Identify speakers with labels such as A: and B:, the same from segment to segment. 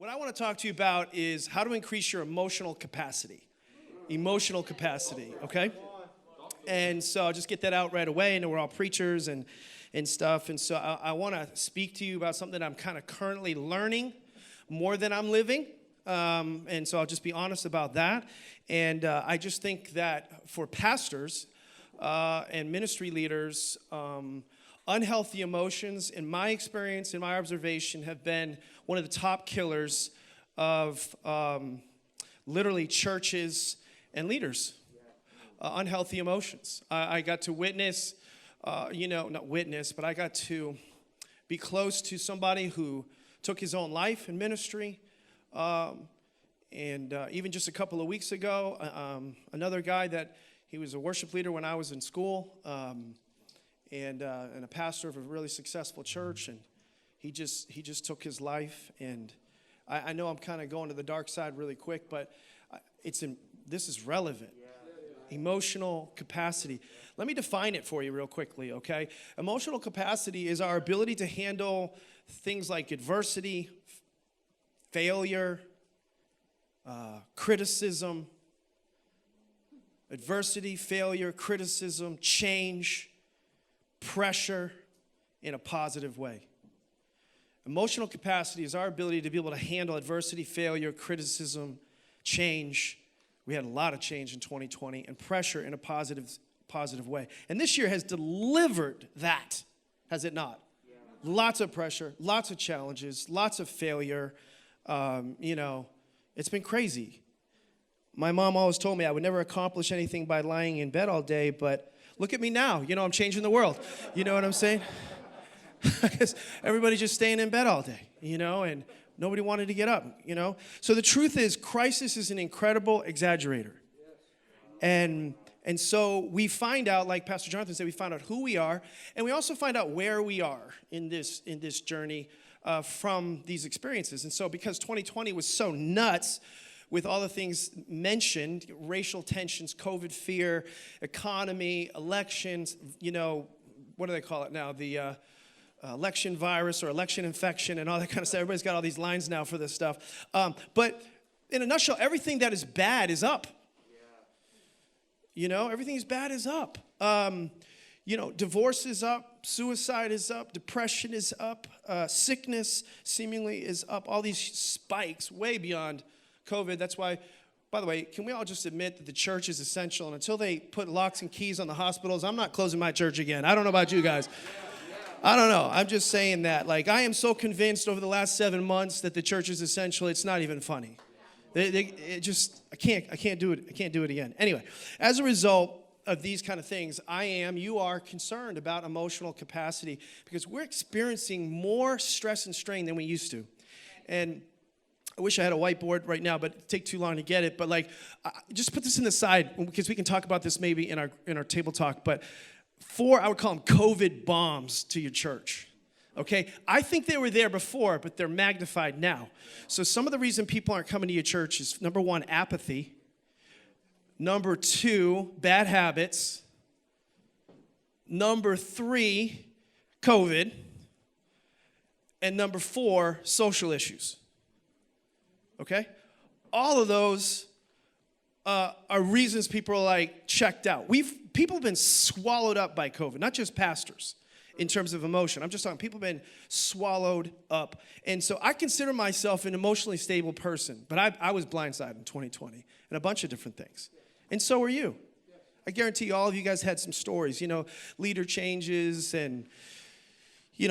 A: What I want to talk to you about is how to increase your emotional capacity. Emotional capacity, okay? And so I'll just get that out right away. I know we're all preachers and stuff. And so I want to speak to you about something that I'm kind of currently learning more than I'm living. And so I'll just be honest about that. And I just think that for pastors and ministry leaders, unhealthy emotions, in my experience, in my observation, have been one of the top killers of literally churches and leaders. Unhealthy emotions. I got to witness, not witness, but I got to be close to somebody who took his own life in ministry. And even just a couple of weeks ago, another guy that he was a worship leader when I was in school, and a pastor of a really successful church, and he just took his life. And I know I'm kind of going to the dark side really quick, but this is relevant. Emotional capacity. Let me define it for you real quickly, okay? Emotional capacity is our ability to handle things like adversity, failure, criticism, change, pressure in a positive way. Emotional capacity is our ability to be able to handle adversity, failure, criticism, change. We had a lot of change in 2020, and pressure in a positive way. And this year has delivered that, has it not? Yeah. Lots of pressure, lots of challenges, lots of failure. It's been crazy. My mom always told me I would never accomplish anything by lying in bed all day, but look at me now. I'm changing the world. You know what I'm saying? Because everybody's just staying in bed all day, and nobody wanted to get up, So the truth is, crisis is an incredible exaggerator. And so we find out, like Pastor Jonathan said, we find out who we are, and we also find out where we are in this journey from these experiences. And so because 2020 was so nuts with all the things mentioned, racial tensions, COVID fear, economy, elections, what do they call it now? The election virus or election infection and all that kind of stuff. Everybody's got all these lines now for this stuff. But in a nutshell, everything that is bad is up. Everything is bad is up. Divorce is up, suicide is up, depression is up, sickness seemingly is up. All these spikes way beyond COVID. That's why, by the way, can we all just admit that the church is essential? And until they put locks and keys on the hospitals, I'm not closing my church again. I don't know about you guys. I don't know. I'm just saying that. I am so convinced over the last 7 months that the church is essential. It's not even funny. I can't do it. I can't do it again. Anyway, as a result of these kind of things, you are concerned about emotional capacity because we're experiencing more stress and strain than we used to. And I wish I had a whiteboard right now, but it'd take too long to get it. But just put this in the side because we can talk about this maybe in our table talk. But 4, I would call them COVID bombs to your church. Okay? I think they were there before, but they're magnified now. So some of the reason people aren't coming to your church is, number 1, apathy. Number 2, bad habits. Number 3, COVID. And number 4, social issues. Okay? All of those are reasons people are checked out. People have been swallowed up by COVID, not just pastors in terms of emotion. I'm just talking, people have been swallowed up. And so I consider myself an emotionally stable person, but I was blindsided in 2020 and a bunch of different things. And so are you. I guarantee all of you guys had some stories, leader changes and,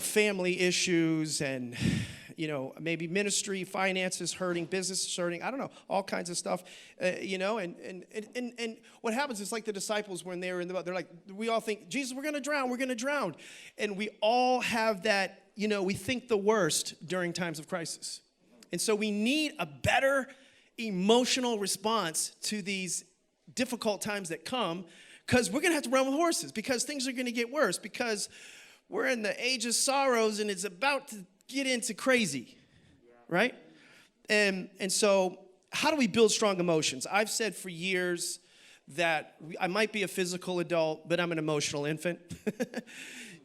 A: family issues and, maybe ministry, finances hurting, business is hurting, I don't know, all kinds of stuff, and what happens is like the disciples when they were in the boat, they're like, we all think, Jesus, we're going to drown. And we all have that, we think the worst during times of crisis. And so we need a better emotional response to these difficult times that come because we're going to have to run with horses because things are going to get worse because we're in the age of sorrows and it's about to get into crazy, right? And so how do we build strong emotions? I've said for years that I might be a physical adult, but I'm an emotional infant.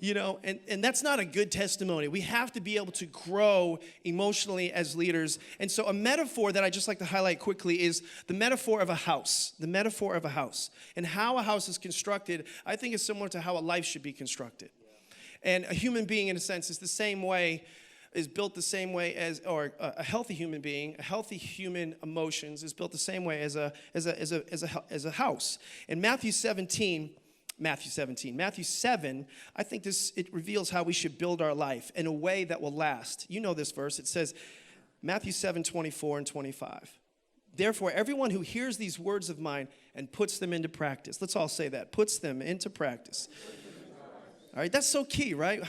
A: And that's not a good testimony. We have to be able to grow emotionally as leaders. And so a metaphor that I just like to highlight quickly is the metaphor of a house. The metaphor of a house. And how a house is constructed, I think, is similar to how a life should be constructed. And a human being, in a sense, is built the same way as, or a healthy human being, a healthy human emotions is built the same way as a house. In Matthew 7, I think it reveals how we should build our life in a way that will last. You know this verse. It says, Matthew 7:24 and 25. Therefore, everyone who hears these words of mine and puts them into practice. Let's all say that. Puts them into practice. All right, that's so key, right?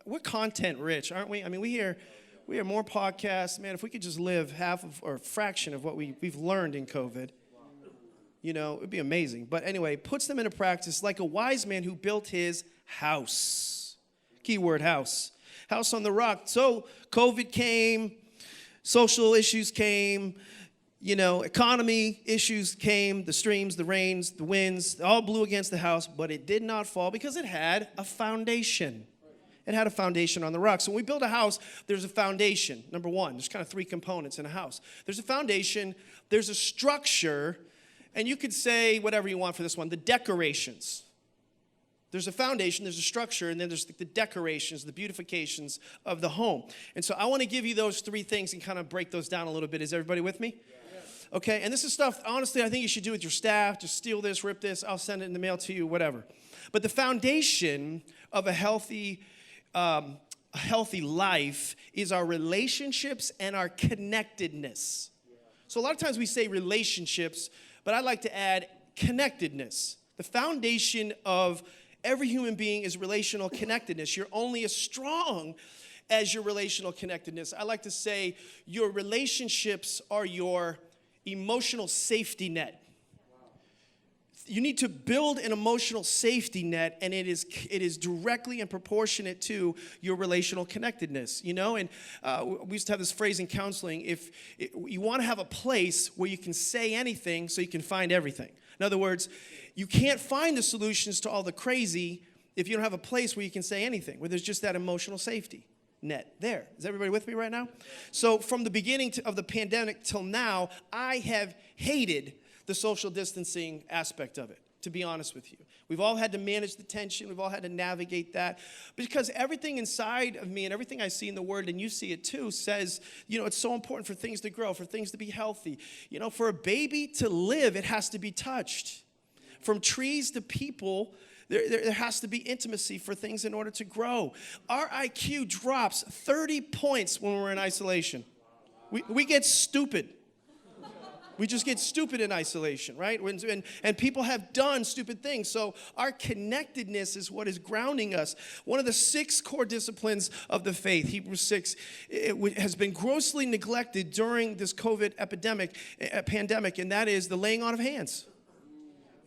A: We're content rich, aren't we? I mean, we hear more podcasts. Man, if we could just live half of or a fraction of what we've learned in COVID, it would be amazing. But anyway, puts them into practice like a wise man who built his house. Keyword house. House on the rock. So COVID came, social issues came, economy issues came, the streams, the rains, the winds, all blew against the house, but it did not fall because it had a foundation. It had a foundation on the rock. So when we build a house, there's a foundation. Number one, there's kind of three components in a house. There's a foundation, there's a structure, and you could say whatever you want for this one, the decorations. There's a foundation, there's a structure, and then there's the decorations, the beautifications of the home. And so I want to give you those three things and kind of break those down a little bit. Is everybody with me? Okay, and this is stuff, honestly, I think you should do with your staff. Just steal this, rip this, I'll send it in the mail to you, whatever. But the foundation of a healthy life is our relationships and our connectedness. So a lot of times we say relationships, but I'd like to add connectedness. The foundation of every human being is relational connectedness. You're only as strong as your relational connectedness. I like to say your relationships are your emotional safety net. You need to build an emotional safety net, and it is directly and proportionate to your relational connectedness, And we used to have this phrase in counseling: if you want to have a place where you can say anything, so you can find everything. In other words, you can't find the solutions to all the crazy if you don't have a place where you can say anything, where there's just that emotional safety net there. Is everybody with me right now? So from the beginning of the pandemic till now, I have hated the social distancing aspect of it, to be honest with you. We've all had to manage the tension. We've all had to navigate that. Because everything inside of me and everything I see in the Word, and you see it too, says, it's so important for things to grow, for things to be healthy. For a baby to live, it has to be touched. From trees to people, there has to be intimacy for things in order to grow. Our IQ drops 30 points when we're in isolation. We get stupid. We just get stupid in isolation, right? And people have done stupid things. So our connectedness is what is grounding us. One of the 6 core disciplines of the faith, Hebrews 6, has been grossly neglected during this COVID pandemic, and that is the laying on of hands.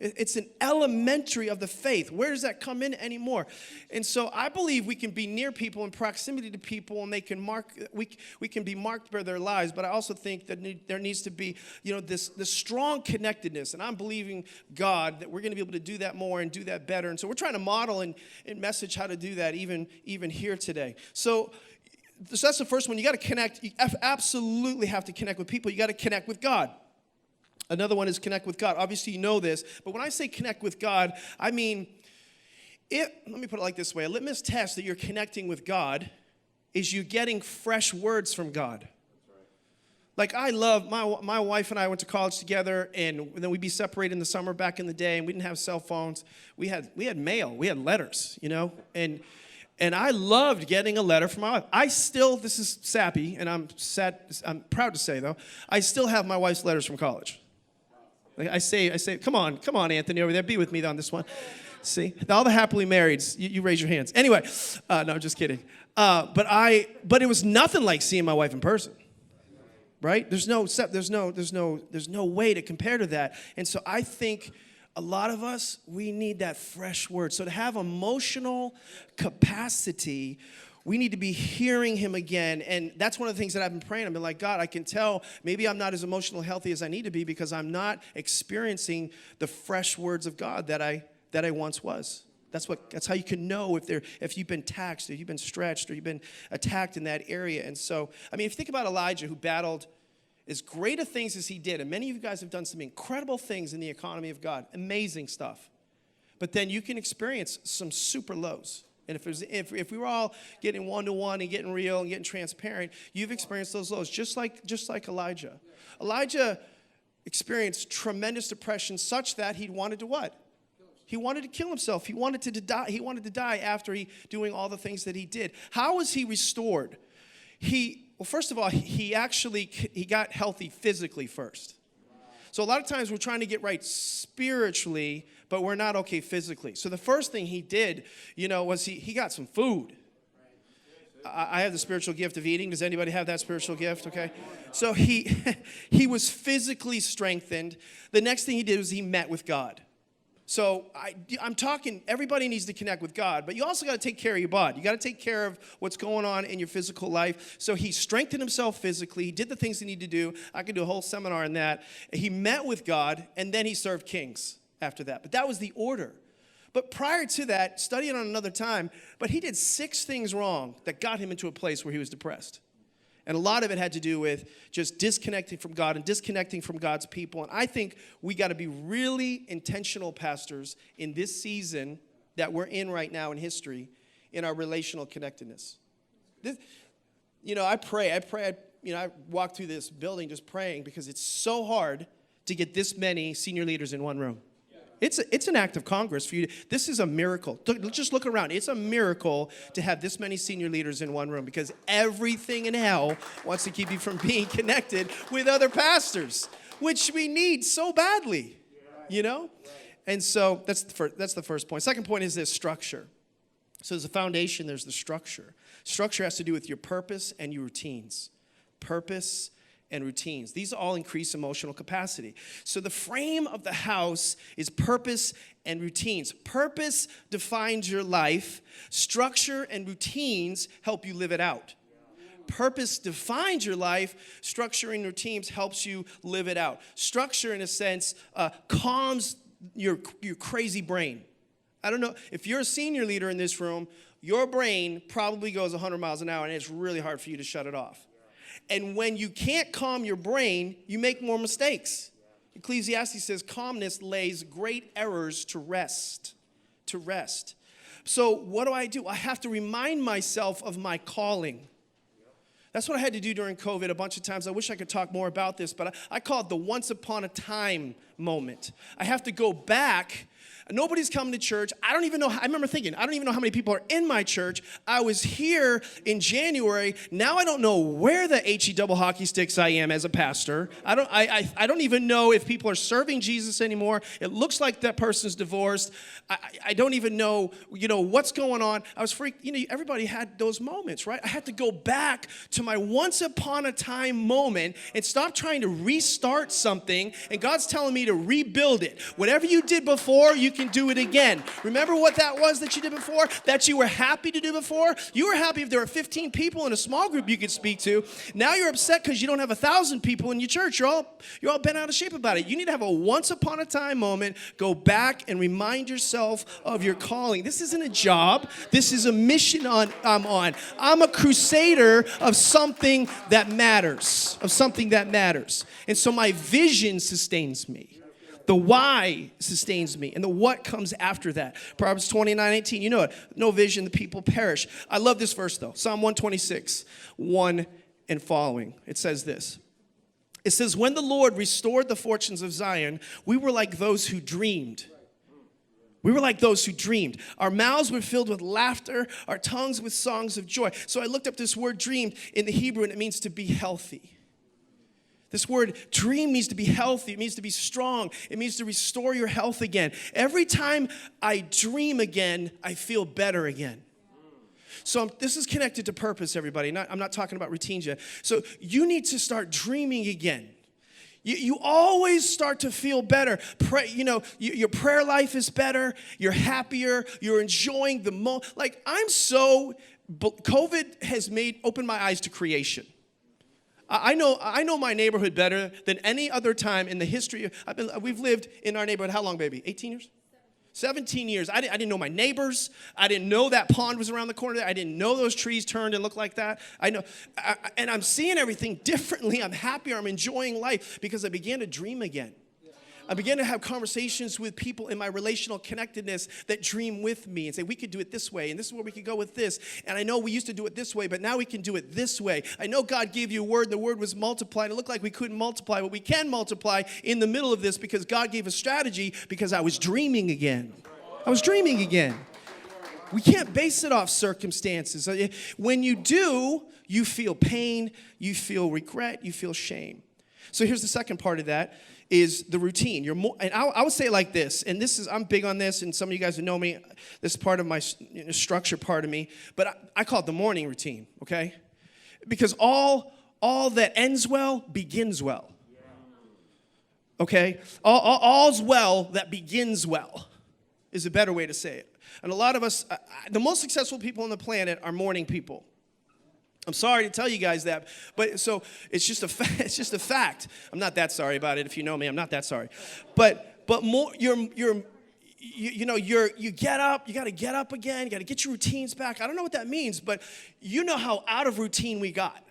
A: It's an elementary of the faith. Where does that come in anymore? And so I believe we can be near people, in proximity to people, and they can we can be marked by their lives. But I also think that there needs to be, this strong connectedness. And I'm believing God that we're going to be able to do that more and do that better. And so we're trying to model and message how to do that even here today. So that's the first one. You got to connect. You absolutely have to connect with people. You got to connect with God. Another one is connect with God. Obviously, you know this, but when I say connect with God, I mean, let me put it like this way. A litmus test that you're connecting with God is you getting fresh words from God. Like, I love, my wife and I went to college together, and then we'd be separated in the summer back in the day, and we didn't have cell phones. We had mail. We had letters, and I loved getting a letter from my wife. This is sappy, and I'm proud to say, though, I still have my wife's letters from college. I say, come on, Anthony, over there, be with me on this one. See, all the happily marrieds, you raise your hands. Anyway, no, I'm just kidding. But it was nothing like seeing my wife in person, right? There's no way to compare to that. And so I think a lot of us, we need that fresh word. So to have emotional capacity, we need to be hearing him again. And that's one of the things that I've been praying. I've been like, God, I can tell maybe I'm not as emotionally healthy as I need to be because I'm not experiencing the fresh words of God that I once was. That's how you can know if you've been taxed, if you've been stretched, or you've been attacked in that area. And so, I mean, if you think about Elijah, who battled as great of things as he did, and many of you guys have done some incredible things in the economy of God, amazing stuff. But then you can experience some super lows. And if we were all getting one-to-one and getting real and getting transparent, you've experienced those lows, just like Elijah. Elijah experienced tremendous depression such that he wanted to what? He wanted to kill himself. He wanted to die. He wanted to die after doing all the things that he did. How was he restored? Well, first of all, he got healthy physically first. So a lot of times we're trying to get right spiritually, but we're not okay physically. So the first thing he did, was he got some food. I have the spiritual gift of eating. Does anybody have that spiritual gift? Okay. So he was physically strengthened. The next thing he did was he met with God. So I'm talking, everybody needs to connect with God, but you also got to take care of your body. You got to take care of what's going on in your physical life. So he strengthened himself physically. He did the things he needed to do. I could do a whole seminar on that. He met with God, and then he served kings after that. But that was the order. But prior to that, study it on another time, but he did 6 things wrong that got him into a place where he was depressed. And a lot of it had to do with just disconnecting from God and disconnecting from God's people. And I think we got to be really intentional, pastors, in this season that we're in right now in history, in our relational connectedness. I pray. I walk through this building just praying because it's so hard to get this many senior leaders in one room. It's an act of Congress for you. This is a miracle. Just look around. It's a miracle to have this many senior leaders in one room because everything in hell wants to keep you from being connected with other pastors, which we need so badly, And so that's the first point. Second point is this structure. So there's a foundation, there's the structure. Structure has to do with your purpose and your routines. Purpose and routines. These all increase emotional capacity. So the frame of the house is purpose and routines. Purpose defines your life. Structure and routines help you live it out. Purpose defines your life. Structure and routines helps you live it out. Structure, in a sense, calms your crazy brain. I don't know, if you're a senior leader in this room, your brain probably goes 100 miles an hour, and it's really hard for you to shut it off. And when you can't calm your brain, you make more mistakes. Ecclesiastes says calmness lays great errors to rest. So what do? I have to remind myself of my calling. That's what I had to do during COVID a bunch of times. I wish I could talk more about this, but I call it the once upon a time moment. I have to go back. Nobody's coming to church. I remember thinking, I don't even know how many people are in my church. I was here in January. Now I don't know where the HE double hockey sticks I am as a pastor. I don't even know if people are serving Jesus anymore. It looks like that person's divorced. I don't even know, what's going on. I was freaked. Everybody had those moments, right? I had to go back to my once upon a time moment and stop trying to restart something. And God's telling me to rebuild it. Whatever you did before, you can do it again. Remember what that was that you did before? That you were happy to do before? You were happy if there were 15 people in a small group you could speak to. Now you're upset because you don't have 1,000 people in your church. You're all bent out of shape about it. You need to have a once upon a time moment. Go back and remind yourself of your calling. This isn't a job. This is a mission I'm on. I'm a crusader of something that matters. And so my vision sustains me. The why sustains me, and the what comes after that. Proverbs 29:18, you know it. No vision, the people perish. I love this verse, though. Psalm 126, 1 and following. It says this. It says, when the Lord restored the fortunes of Zion, we were like those who dreamed. Our mouths were filled with laughter, our tongues with songs of joy. So I looked up this word dreamed in the Hebrew, and it means to be healthy. This word dream means to be healthy. It means to be strong. It means to restore your health again. Every time I dream again, I feel better again. So this is connected to purpose, everybody. I'm not talking about routines yet. So you need to start dreaming again. You always start to feel better. Your prayer life is better. You're happier. You're enjoying the COVID has opened my eyes to creation. I know my neighborhood better than any other time in the history. We've lived in our neighborhood how long, baby? 18 years? 17 years. I didn't know my neighbors. I didn't know that pond was around the corner there. I didn't know those trees turned and looked like that. And I'm seeing everything differently. I'm happier. I'm enjoying life because I began to dream again. I began to have conversations with people in my relational connectedness that dream with me and say, we could do it this way, and this is where we could go with this. And I know we used to do it this way, but now we can do it this way. I know God gave you a word. The word was multiplied. It looked like we couldn't multiply, but we can multiply in the middle of this because God gave a strategy because I was dreaming again. I was dreaming again. We can't base it off circumstances. When you do, you feel pain, you feel regret, you feel shame. So here's the second part of that. Is the routine. And I would say it like this, and I'm big on this, and some of you guys who know me, this is part of my structure part of me, but I call it the morning routine, okay? Because all that ends well begins well, okay? All's well that begins well is a better way to say it. And a lot of us, the most successful people on the planet are morning people. I'm sorry to tell you guys that, but so it's just a fact. I'm not that sorry about it. If you know me, I'm not that sorry. But more, you get up. You got to get up again. You got to get your routines back. I don't know what that means, but you know how out of routine we got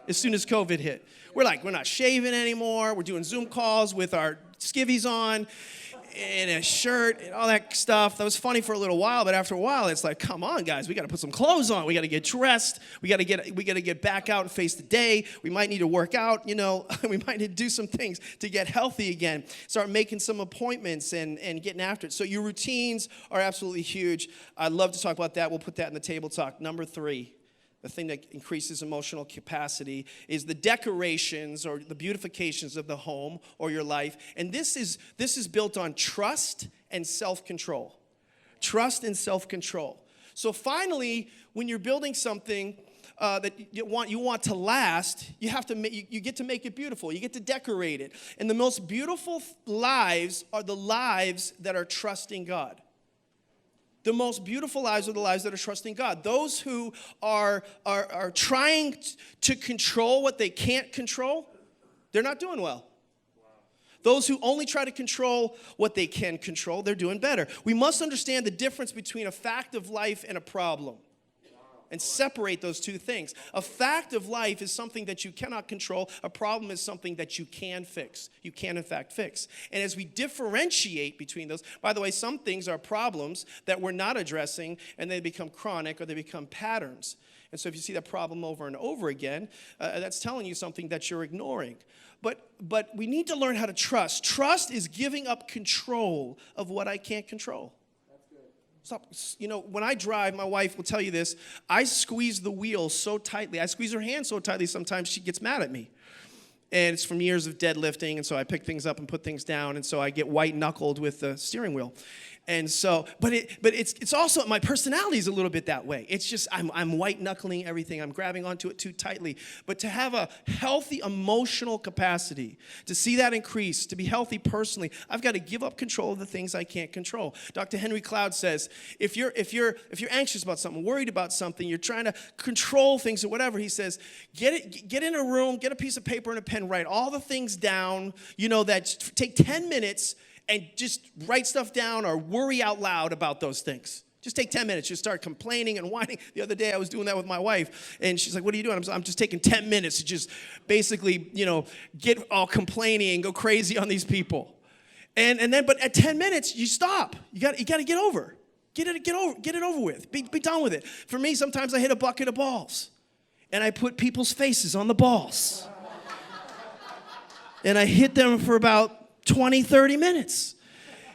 A: as soon as COVID hit. We're not shaving anymore. We're doing Zoom calls with our skivvies on and a shirt and all that stuff. That was funny for a little while, but after a while, it's like, come on, guys, we got to put some clothes on. We got to get dressed. We got to get back out and face the day. We might need to work out. We might need to do some things to get healthy again. Start making some appointments and getting after it. So your routines are absolutely huge. I'd love to talk about that. We'll put that in the table talk. Number 3. The thing that increases emotional capacity is the decorations or the beautifications of the home or your life. And this is built on trust and self-control. Trust and self-control. So finally, when you're building something that you want to last, you get to make it beautiful. You get to decorate it. And the most beautiful lives are the lives that are trusting God. The most beautiful lives are the lives that are trusting God. Those who are trying to control what they can't control, they're not doing well. Those who only try to control what they can control, they're doing better. We must understand the difference between a fact of life and a problem. And separate those two things. A fact of life is something that you cannot control. A problem is something that you can fix. You can, in fact, fix. And as we differentiate between those, by the way, some things are problems that we're not addressing, and they become chronic or they become patterns. And so if you see that problem over and over again, that's telling you something that you're ignoring. But we need to learn how to trust. Trust is giving up control of what I can't control. Stop. When I drive, my wife will tell you this, I squeeze the wheel so tightly. I squeeze her hand so tightly sometimes she gets mad at me. And it's from years of deadlifting, and so I pick things up and put things down, and so I get white-knuckled with the steering wheel. And so, but it's also, my personality is a little bit that way. It's just, I'm white-knuckling everything. I'm grabbing onto it too tightly. But to have a healthy emotional capacity, to see that increase, to be healthy personally, I've got to give up control of the things I can't control. Dr. Henry Cloud says, if you're anxious about something, worried about something, you're trying to control things or whatever, he says, get in a room, get a piece of paper and a pen, write all the things down, that take 10 minutes and just write stuff down or worry out loud about those things. Just take 10 minutes. Just start complaining and whining. The other day I was doing that with my wife, and she's like, what are you doing? I'm just taking 10 minutes to just basically, get all complaining and go crazy on these people. But at 10 minutes, you stop. You got to get over. Get it over with. Be done with it. For me, sometimes I hit a bucket of balls, and I put people's faces on the balls. And I hit them for about 20, 30 minutes,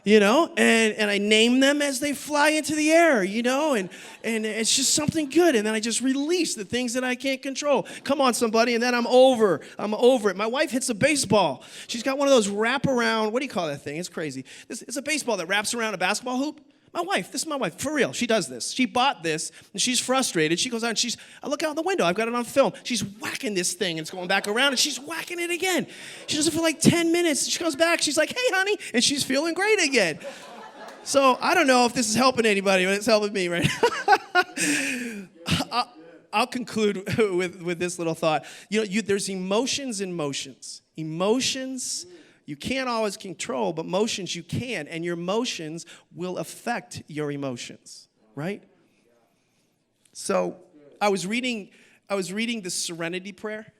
A: and I name them as they fly into the air, and it's just something good. And then I just release the things that I can't control. Come on, somebody. And then I'm over it. My wife hits a baseball. She's got one of those wrap around, what do you call that thing? It's crazy. It's a baseball that wraps around a basketball hoop. This is my wife, for real. She does this. She bought this, and she's frustrated. She goes out, and I look out the window. I've got it on film. She's whacking this thing, and it's going back around, and she's whacking it again. She does it for like 10 minutes. She comes back. She's like, hey, honey, and she's feeling great again. So I don't know if this is helping anybody, but it's helping me right now. I'll conclude with this little thought. There's emotions and motions. Emotions You can't always control, but motions you can, and your motions will affect your emotions, right? So I was reading the Serenity Prayer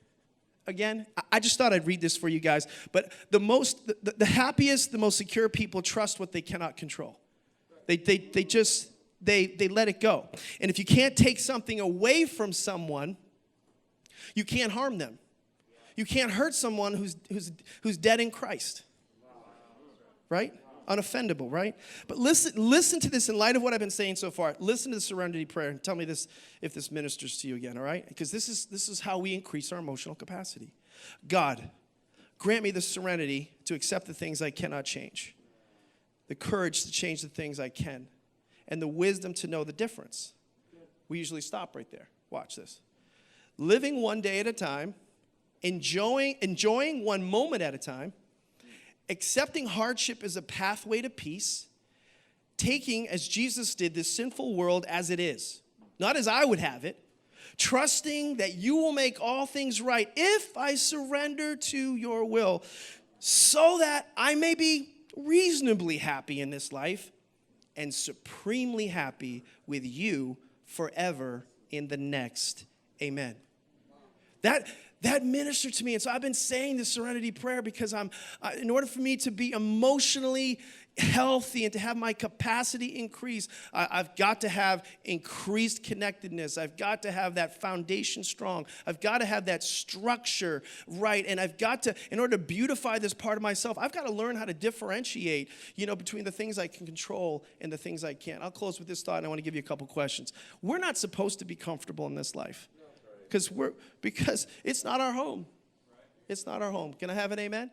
A: again. I just thought I'd read this for you guys. But the happiest, the most secure people trust what they cannot control. They let it go. And if you can't take something away from someone, you can't harm them. You can't hurt someone who's dead in Christ. Right? Unoffendable, right? But listen to this in light of what I've been saying so far. Listen to the Serenity Prayer and tell me this if this ministers to you again, all right? Because this is how we increase our emotional capacity. God, grant me the serenity to accept the things I cannot change, the courage to change the things I can, and the wisdom to know the difference. We usually stop right there. Watch this. Living one day at a time, enjoying one moment at a time, accepting hardship as a pathway to peace, taking, as Jesus did, this sinful world as it is, not as I would have it, trusting that you will make all things right if I surrender to your will, so that I may be reasonably happy in this life and supremely happy with you forever in the next. Amen. That ministered to me. And so I've been saying the Serenity Prayer because in order for me to be emotionally healthy and to have my capacity increase, I've got to have increased connectedness. I've got to have that foundation strong. I've got to have that structure right. And I've got to, in order to beautify this part of myself, I've got to learn how to differentiate, between the things I can control and the things I can't. I'll close with this thought, and I want to give you a couple questions. We're not supposed to be comfortable in this life. Because it's not our home. It's not our home. Can I have an amen?